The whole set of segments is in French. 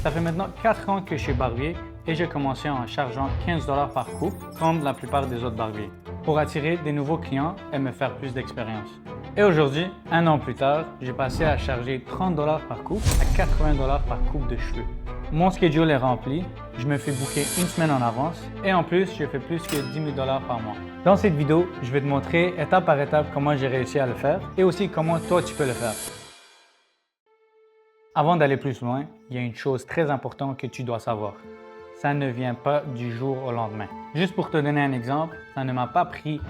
Ça fait maintenant 4 ans que je suis barbier et j'ai commencé en chargeant 15 $ par coupe, comme la plupart des autres barbiers, pour attirer des nouveaux clients et me faire plus d'expérience. Et aujourd'hui, 1 an plus tard, j'ai passé à charger 30 $ par coupe à 80 $ par coupe de cheveux. Mon schedule est rempli, je me fais booker une semaine en avance et en plus, je fais plus que 10 000 $ par mois. Dans cette vidéo, je vais te montrer étape par étape comment j'ai réussi à le faire et aussi comment toi tu peux le faire. Avant d'aller plus loin, il y a une chose très importante que tu dois savoir. Ça ne vient pas du jour au lendemain. Juste pour te donner un exemple, ça ne m'a pas pris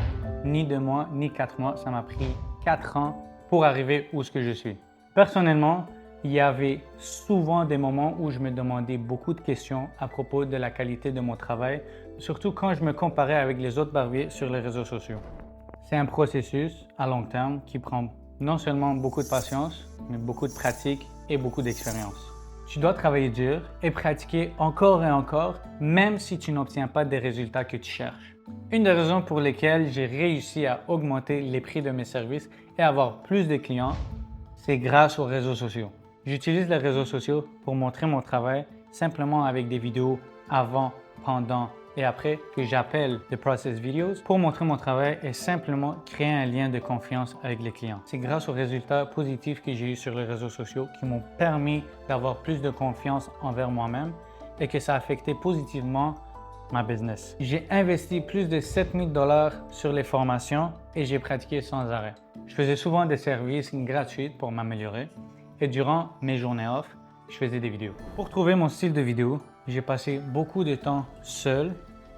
ni 2 mois ni 4 mois, ça m'a pris 4 ans pour arriver où ce que je suis. Personnellement, il y avait souvent des moments où je me demandais beaucoup de questions à propos de la qualité de mon travail, surtout quand je me comparais avec les autres barbiers sur les réseaux sociaux. C'est un processus à long terme qui prend non seulement beaucoup de patience, mais beaucoup de pratique et beaucoup d'expérience. Tu dois travailler dur et pratiquer encore et encore, même si tu n'obtiens pas des résultats que tu cherches. Une des raisons pour lesquelles j'ai réussi à augmenter les prix de mes services et avoir plus de clients, c'est grâce aux réseaux sociaux. J'utilise les réseaux sociaux pour montrer mon travail simplement avec des vidéos avant, pendant et après que j'appelle The Process Videos pour montrer mon travail et simplement créer un lien de confiance avec les clients. C'est grâce aux résultats positifs que j'ai eus sur les réseaux sociaux qui m'ont permis d'avoir plus de confiance envers moi-même et que ça a affecté positivement ma business. J'ai investi plus de 7 000 $ sur les formations et j'ai pratiqué sans arrêt. Je faisais souvent des services gratuits pour m'améliorer et durant mes journées off, je faisais des vidéos. Pour trouver mon style de vidéo, j'ai passé beaucoup de temps seul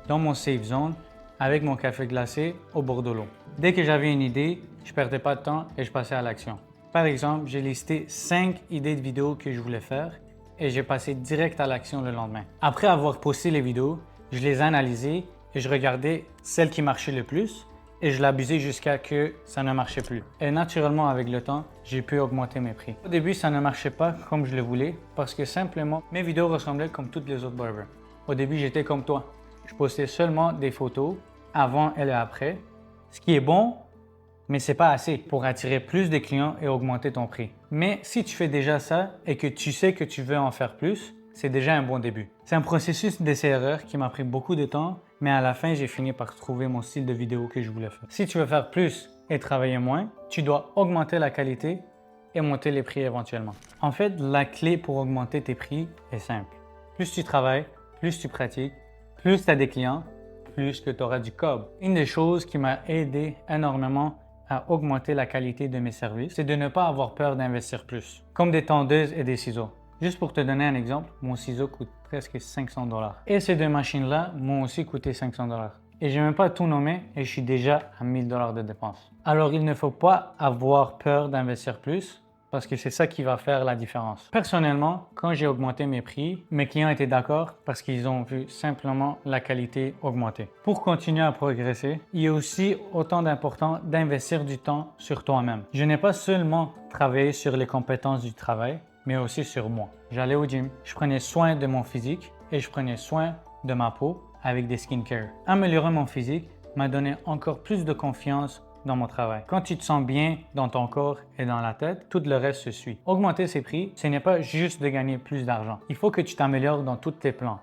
dans mon safe zone avec mon café glacé au bord de l'eau. Dès que j'avais une idée, je ne perdais pas de temps et je passais à l'action. Par exemple, j'ai listé 5 idées de vidéos que je voulais faire et j'ai passé direct à l'action le lendemain. Après avoir posté les vidéos, je les analysais et je regardais celles qui marchaient le plus et je l'abusais jusqu'à que ça ne marchait plus. Et naturellement, avec le temps, j'ai pu augmenter mes prix. Au début, ça ne marchait pas comme je le voulais parce que simplement, mes vidéos ressemblaient comme toutes les autres barbers. Au début, j'étais comme toi. Je postais seulement des photos avant et après, ce qui est bon, mais c'est pas assez pour attirer plus de clients et augmenter ton prix. Mais si tu fais déjà ça et que tu sais que tu veux en faire plus, c'est déjà un bon début. C'est un processus d'essai-erreur qui m'a pris beaucoup de temps, mais à la fin, j'ai fini par trouver mon style de vidéo que je voulais faire. Si tu veux faire plus et travailler moins, tu dois augmenter la qualité et monter les prix éventuellement. En fait, la clé pour augmenter tes prix est simple. Plus tu travailles, plus tu pratiques, plus tu as des clients, plus que tu auras du cob. Une des choses qui m'a aidé énormément à augmenter la qualité de mes services, c'est de ne pas avoir peur d'investir plus, comme des tondeuses et des ciseaux. Juste pour te donner un exemple, mon ciseau coûte presque 500 $. Et ces deux machines-là m'ont aussi coûté 500 $. Et je n'ai même pas tout nommé et je suis déjà à 1000 $ de dépenses. Alors, il ne faut pas avoir peur d'investir plus parce que c'est ça qui va faire la différence. Personnellement, quand j'ai augmenté mes prix, mes clients étaient d'accord parce qu'ils ont vu simplement la qualité augmenter. Pour continuer à progresser, il est aussi autant d'important d'investir du temps sur toi-même. Je n'ai pas seulement travaillé sur les compétences du travail, mais aussi sur moi. J'allais au gym, je prenais soin de mon physique et je prenais soin de ma peau avec des skincare. Améliorer mon physique m'a donné encore plus de confiance dans mon travail. Quand tu te sens bien dans ton corps et dans la tête, tout le reste se suit. Augmenter ses prix, ce n'est pas juste de gagner plus d'argent. Il faut que tu t'améliores dans tous tes plans,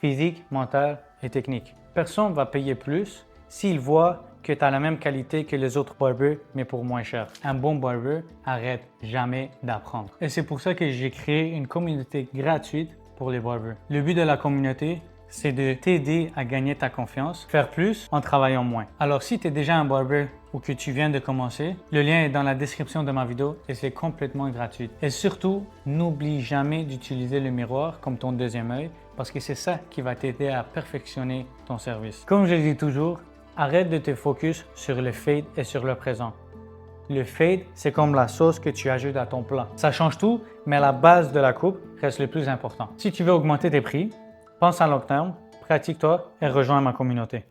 physique, mental et technique. Personne ne va payer plus s'il voit que tu as la même qualité que les autres barbers, mais pour moins cher. Un bon barber arrête jamais d'apprendre. Et c'est pour ça que j'ai créé une communauté gratuite pour les barbers. Le but de la communauté, c'est de t'aider à gagner ta confiance, faire plus en travaillant moins. Alors si tu es déjà un barber ou que tu viens de commencer, le lien est dans la description de ma vidéo et c'est complètement gratuit. Et surtout, n'oublie jamais d'utiliser le miroir comme ton deuxième œil parce que c'est ça qui va t'aider à perfectionner ton service. Comme je dis toujours, arrête de te focus sur le fade et sur le présent. Le fade, c'est comme la sauce que tu ajoutes à ton plat. Ça change tout, mais la base de la coupe reste le plus important. Si tu veux augmenter tes prix, pense à long terme, pratique-toi et rejoins ma communauté.